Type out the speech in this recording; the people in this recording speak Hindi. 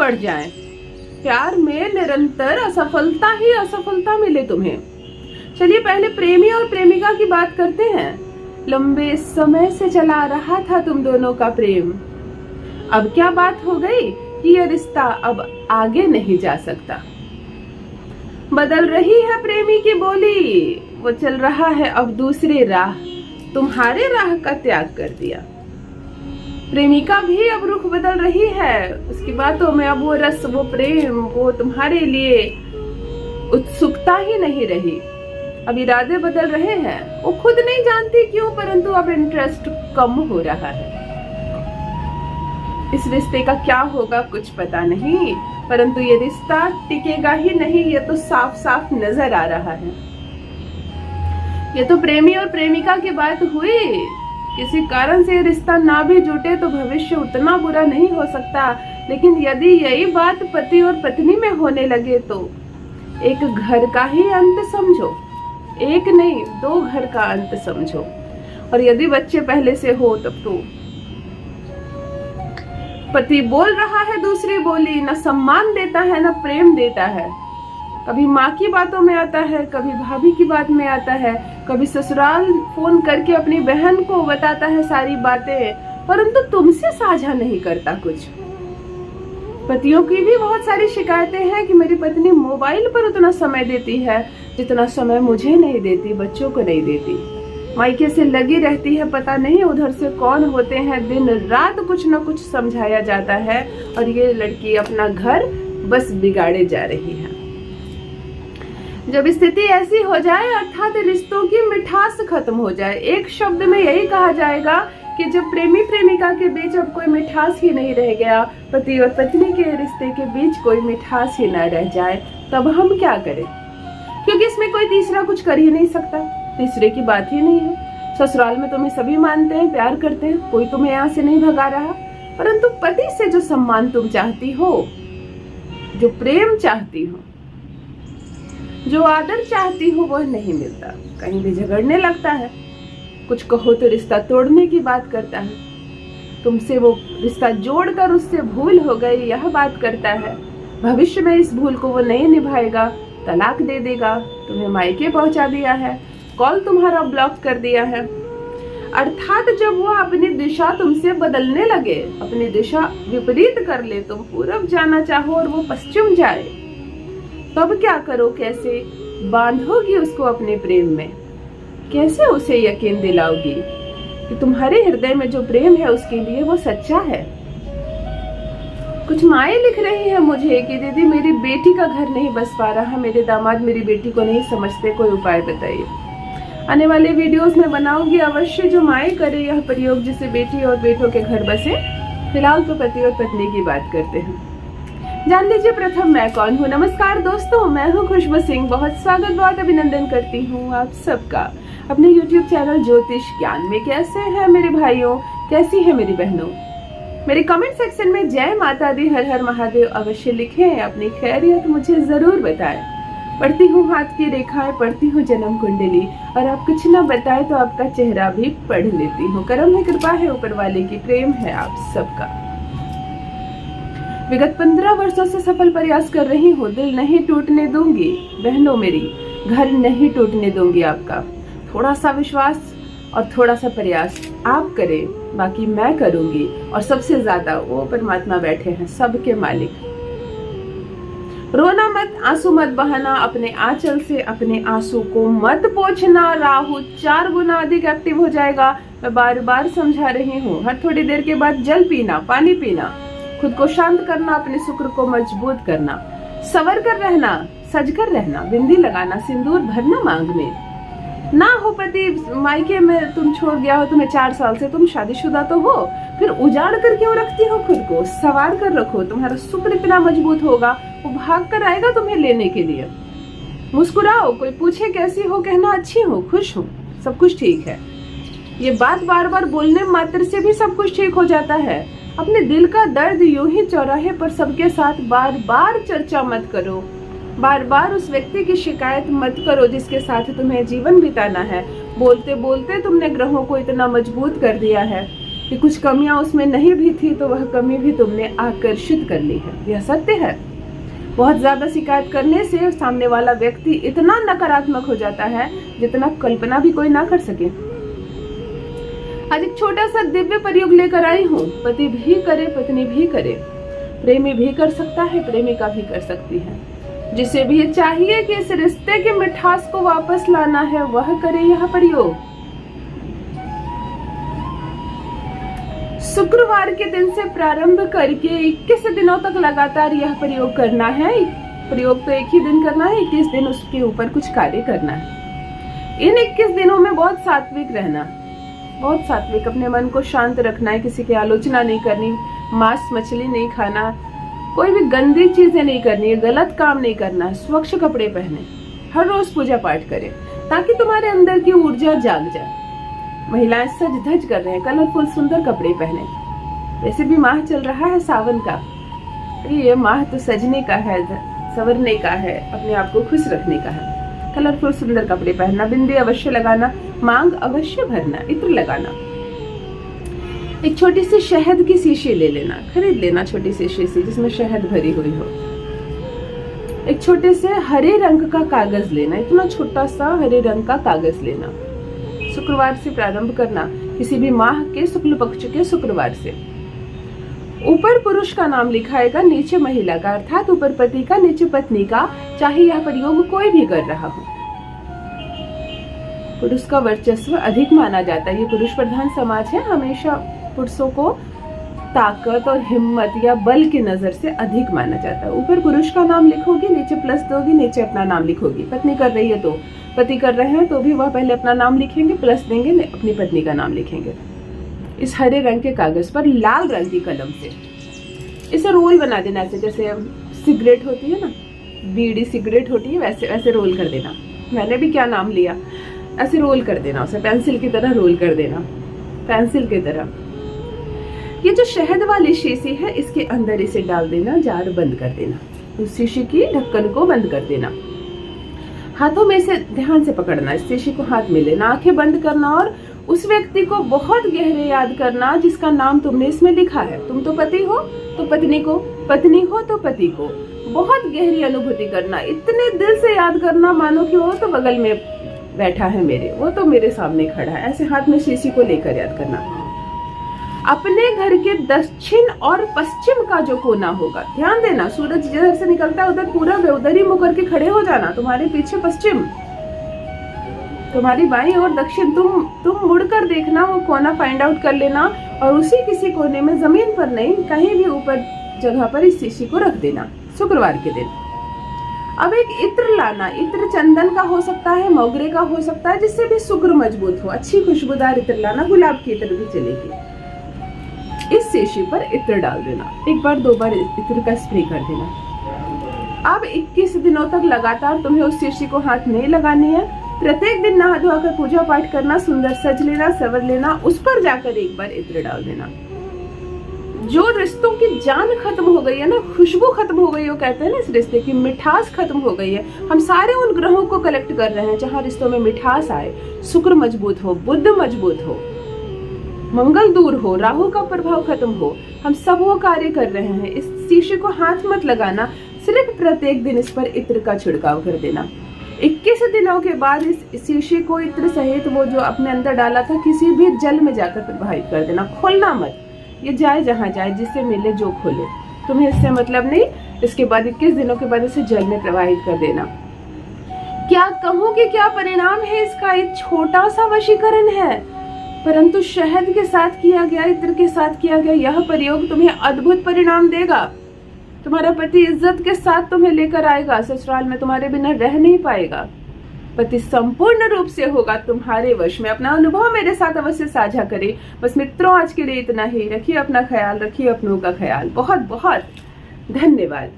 बढ़ जाए, प्यार में निरंतर असफलता ही असफलता मिले तुम्हें। चलिए पहले प्रेमी और प्रेमिका की बात करते हैं। लंबे समय से चला रहा था तुम दोनों का प्रेम, अब क्या बात हो गई कि यह रिश्ता अब आगे नहीं जा सकता। बदल रही है प्रेमी की बोली, वो चल रहा है अब दूसरे राह, तुम्हारे राह का त्याग कर दिया। प्रेमिका भी अब रुख बदल रही है, उसकी बातों में अब वो रस, वो प्रेम, वो तुम्हारे लिए उत्सुकता ही नहीं रही। अब इरादे बदल रहे हैं, वो खुद नहीं जानती क्यों, परंतु अब इंटरेस्ट कम हो रहा है। इस रिश्ते का क्या होगा कुछ पता नहीं, परंतु ये रिश्ता टिकेगा ही नहीं, ये तो साफ साफ नजर आ रहा है। ये तो प्रेमी और प्रेमिका की बात हुई, किसी कारण से ये रिश्ता ना भी जुटे तो भविष्य उतना बुरा नहीं हो सकता, लेकिन यदि यही बात पति और पत्नी में होने लगे तो एक घर का ही अंत समझो, एक नहीं 2 घर का अंत समझो। और यदि बच्चे पहले से हो तब तो पति बोल रहा है दूसरी बोली, न सम्मान देता है न प्रेम देता है, कभी माँ की बातों में आता है, कभी भाभी की बात में आता है, कभी ससुराल फोन करके अपनी बहन को बताता है सारी बातें, परंतु तुमसे साझा नहीं करता कुछ। पतियों की भी बहुत सारी शिकायतें हैं कि मेरी पत्नी मोबाइल पर उतना समय देती है जितना समय मुझे नहीं देती, बच्चों को नहीं देती, मायके से लगी रहती है, पता नहीं उधर से कौन होते हैं, दिन रात कुछ न कुछ समझाया जाता है और ये लड़की अपना घर बस बिगाड़े जा रही है। जब स्थिति ऐसी हो जाए अर्थात रिश्तों की मिठास खत्म हो जाए, एक शब्द में यही कहा जाएगा कि जब प्रेमी प्रेमिका के बीच अब कोई मिठास ही नहीं रह गया, पति और पत्नी के रिश्ते के बीच कोई मिठास ही न रह जाए, तब हम क्या करें? क्योंकि इसमें कोई तीसरा कुछ कर ही नहीं सकता, तीसरे की बात ही नहीं है। ससुराल में तुम्हें सभी मानते हैं, प्यार करते हैं, कोई तुम्हें यहाँ से नहीं भगा रहा, परंतु पति से जो सम्मान तुम चाहती हो, जो प्रेम चाहती हो, जो आदर चाहती हो, वह नहीं मिलता। कहीं भी झगड़ने लगता है, कुछ कहो तो रिश्ता तोड़ने की बात करता है, तुमसे वो रिश्ता जोड़कर उससे भूल हो गई यह बात करता है, भविष्य में इस भूल को वो नहीं निभाएगा, तलाक दे देगा, तुम्हें मायके पहुंचा दिया है, कॉल तुम्हारा ब्लॉक कर दिया है। अर्थात जब वो अपनी दिशा तुमसे बदलने लगे, अपनी दिशा विपरीत कर ले, तुम पूरब जाना चाहो और वो पश्चिम जाए, तब क्या करो? कैसे बांधोगी उसको अपने प्रेम में? कैसे उसे यकीन दिलाओगी कि तुम्हारे हृदय में जो प्रेम है उसके लिए वो सच्चा है? कुछ माएँ लिख रही है मुझे कि दीदी मेरी बेटी का घर नहीं बस पा रहा, मेरे दामाद मेरी बेटी को नहीं समझते, कोई उपाय बताइए। आने वाले वीडियोस में बनाऊंगी अवश्य, जो माएँ करे यह प्रयोग जिससे बेटी और बेटों के घर बसे। फिलहाल तो पति और पत्नी की बात करते हैं। जान लीजिए प्रथम मैं कौन हूँ। नमस्कार दोस्तों, मैं हूँ खुशबू सिंह। बहुत स्वागत, बहुत अभिनंदन करती हूँ आप सबका अपने YouTube चैनल ज्योतिष ज्ञान में। कैसे हैं मेरे भाइयों, कैसी है मेरी बहनों? मेरे कमेंट सेक्शन में जय माता दी, हर हर महादेव अवश्य लिखें, अपनी खैरियत मुझे जरूर बताएं। पढ़ती हूँ हाथ की रेखाएं, पढ़ती हूँ जन्म कुंडली, और आप कुछ न बताए तो आपका चेहरा भी पढ़ लेती हूँ। करम है, कृपा है ऊपर वाले की, प्रेम है आप सबका। विगत 15 वर्षों से सफल प्रयास कर रही हूँ, दिल नहीं टूटने दूंगी बहनों मेरी, घर नहीं टूटने दूंगी आपका। थोड़ा सा विश्वास और थोड़ा सा प्रयास आप करें, बाकी मैं करूंगी, और सबसे ज्यादा वो परमात्मा बैठे हैं, सबके मालिक। रोना मत, आंसू मत बहाना, अपने आंचल से अपने आंसू को मत पोंछना, राहु 4 गुना अधिक एक्टिव हो जाएगा। मैं बार बार समझा रही हूँ, हर थोड़ी देर के बाद जल पीना, पानी पीना, खुद को शांत करना, अपने शुक्र को मजबूत करना, सवर कर रहना, सज कर रहना, बिंदी लगाना, सिंदूर भरना मांग में। ना हो पति मायके में तुम छोड़ गया हो, तुम्हें 4 साल से, तुम शादीशुदा तो हो, फिर उजाड़ कर क्यों रखती हो खुद को? सवार कर रखो, तुम्हारा शुक्र इतना मजबूत होगा, वो भाग कर आएगा तुम्हें लेने के लिए। मुस्कुराओ, कोई पूछे कैसी हो, कहना अच्छी हो, खुश हो, सब कुछ ठीक है। ये बात बार बार बोलने मात्र से भी सब कुछ ठीक हो जाता है। अपने दिल का दर्द यूं ही चौराहे पर सबके साथ बार बार चर्चा मत करो, बार बार उस व्यक्ति की शिकायत मत करो जिसके साथ तुम्हें जीवन बिताना है। बोलते बोलते तुमने ग्रहों को इतना मजबूत कर दिया है, कि कुछ कमियां उसमें नहीं भी थी तो वह कमी भी तुमने आकर्षित कर ली है। यह सत्य है। बहुत ज्यादा शिकायत करने से सामने वाला व्यक्ति इतना नकारात्मक हो जाता है जितना कल्पना भी कोई ना कर सके। आज एक छोटा सा दिव्य प्रयोग लेकर आई हूँ। पति भी करे, पत्नी भी करे, प्रेमी भी कर सकता है, प्रेमिका भी कर सकती है। जिसे भी ये चाहिए कि इस रिश्ते की मिठास को वापस लाना है वह करे यह प्रयोग। शुक्रवार के दिन से प्रारंभ करके 21 दिनों तक लगातार यह प्रयोग करना है। प्रयोग तो एक ही दिन करना है, 21 दिन उसके ऊपर कुछ कार्य करना है। इन 21 दिनों में बहुत सात्विक रहना, बहुत सात्विक, अपने मन को शांत रखना है, किसी की आलोचना नहीं करनी, मांस मछली नहीं खाना, कोई भी गंदी चीजें नहीं करनी है, गलत काम नहीं करना है, स्वच्छ कपड़े पहने, हर रोज पूजा पाठ करें ताकि तुम्हारे अंदर की ऊर्जा जाग जाए। महिलाएं सज धज कर रहे हैं, कलरफुल सुंदर कपड़े पहने। वैसे भी माह चल रहा है सावन का, ये माह तो सजने का है, संवरने का है, अपने आप को खुश रखने का है। कलरफुल सुंदर कपड़े पहनना, बिंदी अवश्य लगाना, मांग अवश्य भरना, इत्र लगाना। एक छोटी सी शहद की शीशी ले लेना, खरीद लेना छोटी सी शीशी जिसमें शहद भरी हुई हो। एक छोटे से हरे रंग का कागज लेना, इतना छोटा सा हरे रंग का कागज लेना। शुक्रवार से प्रारंभ करना, किसी भी माह के शुक्ल पक्ष के शुक्रवार से। ऊपर पुरुष का नाम लिखाएगा, नीचे महिला का, अर्थात ऊपर पति का, नीचे पत्नी का, चाहे यह प्रयोग कोई भी कर रहा हो। पुरुष का वर्चस्व अधिक माना जाता है। ये पुरुष प्रधान समाज है, हमेशा पुरुषों को ताकत और हिम्मत या बल की नजर से अधिक माना जाता है। ऊपर पुरुष का नाम लिखोगी, नीचे प्लस दोगी, नीचे अपना नाम लिखोगी। पत्नी कर रही है तो, पति कर रहे हैं तो भी वह पहले अपना नाम लिखेंगे, प्लस देंगे, अपनी पत्नी का नाम लिखेंगे। इस हरे रंग के कागज पर लाल रंग की कलम से इसे रोल बना देना, ऐसे जैसे सिगरेट होती है ना, बीड़ी सिगरेट होती है, वैसे वैसे रोल कर देना। मैंने भी क्या नाम लिया, ऐसे रोल कर देना, उसे पेंसिल की तरह रोल कर देना, पेंसिल की तरह। ये जो शहद वाली शीशी है इसके अंदर इसे डाल देना, जार बंद कर देना, उस शीशी की ढक्कन को बंद कर देना। हाथों में से ध्यान से पकड़ना, इस शीशी को हाथ में लेना, आंखें बंद करना और उस व्यक्ति को बहुत गहरे याद करना जिसका नाम तुमने इसमें लिखा है। तुम तो पति हो तो पत्नी को, पत्नी हो तो पति को। बहुत गहरी अनुभूति करना, इतने दिल से याद करना मानो कि वो तो बगल में बैठा है मेरे, वो तो मेरे सामने खड़ा है। ऐसे हाथ में शीशी को लेकर याद करना। अपने घर के दक्षिण और पश्चिम का जो कोना होगा, ध्यान देना, सूरज जिधर से निकलता है उधर पूरा उधर ही मुंह करके खड़े हो जाना। तुम्हारे पीछे पश्चिम, तुम्हारी बाईं और दक्षिण, तुम मुड़कर देखना, वो कोना फाइंड आउट कर लेना और उसी किसी कोने में, जमीन पर नहीं, कहीं भी ऊपर जगह पर इस शीशी को रख देना शुक्रवार के दिन। अब एक इत्र लाना, इत्र चंदन का हो सकता है, मोगरे का हो सकता है, जिससे भी शुक्र मजबूत हो। अच्छी खुशबूदार इत्र लाना, गुलाब की इत्र भी चलेगी। इस शीशी पर इत्र डाल देना, एक बार दो बार इत्र का स्प्रे कर देना। अब 21 दिनों तक लगातार तुम्हें उस शीशी को हाथ नहीं लगानी है। प्रत्येक दिन नहा धोकर पूजा पाठ करना, सुंदर सज लेना, सवर लेना, उस पर जाकर एक बार इत्र डाल देना। जो रिश्तों की जान खत्म हो गई है ना, खुशबू खत्म हो गई है, वो कहते हैं ना, इस रिश्ते की मिठास खत्म हो गई है। हम सारे उन ग्रहों को कलेक्ट कर रहे हैं जहां रिश्तों में मिठास आए, शुक्र मजबूत हो, बुध मजबूत हो, मंगल दूर हो, राहु का प्रभाव खत्म हो। हम सब वो कार्य कर रहे हैं। इस शीशी को हाथ मत लगाना, सिर्फ प्रत्येक दिन इस पर इत्र का छिड़काव कर देना। 21 दिनों के बाद इस शीशी को इत्र सहित वो जो अपने अंदर डाला था किसी भी जल में जाकर प्रवाहित कर देना। खोलना मत, ये जाए जहां जाए, जिससे मिले जो खोले, तुम्हें इससे मतलब नहीं। इसके बाद 21 दिनों के बाद इसे जल में प्रवाहित कर देना। क्या कहूं कि क्या परिणाम है इसका, एक छोटा सा वशीकरण है, परंतु शहद के साथ किया गया, इत्र के साथ किया गया यह प्रयोग तुम्हें अद्भुत परिणाम देगा। तुम्हारा पति इज्जत के साथ तुम्हें लेकर आएगा, ससुराल में तुम्हारे बिना रह नहीं पाएगा। पति संपूर्ण रूप से होगा तुम्हारे वश में। अपना अनुभव मेरे साथ अवश्य साझा करें। बस मित्रों, आज के लिए इतना ही। रखिए अपना ख्याल, रखिए अपनों का ख्याल। बहुत बहुत धन्यवाद।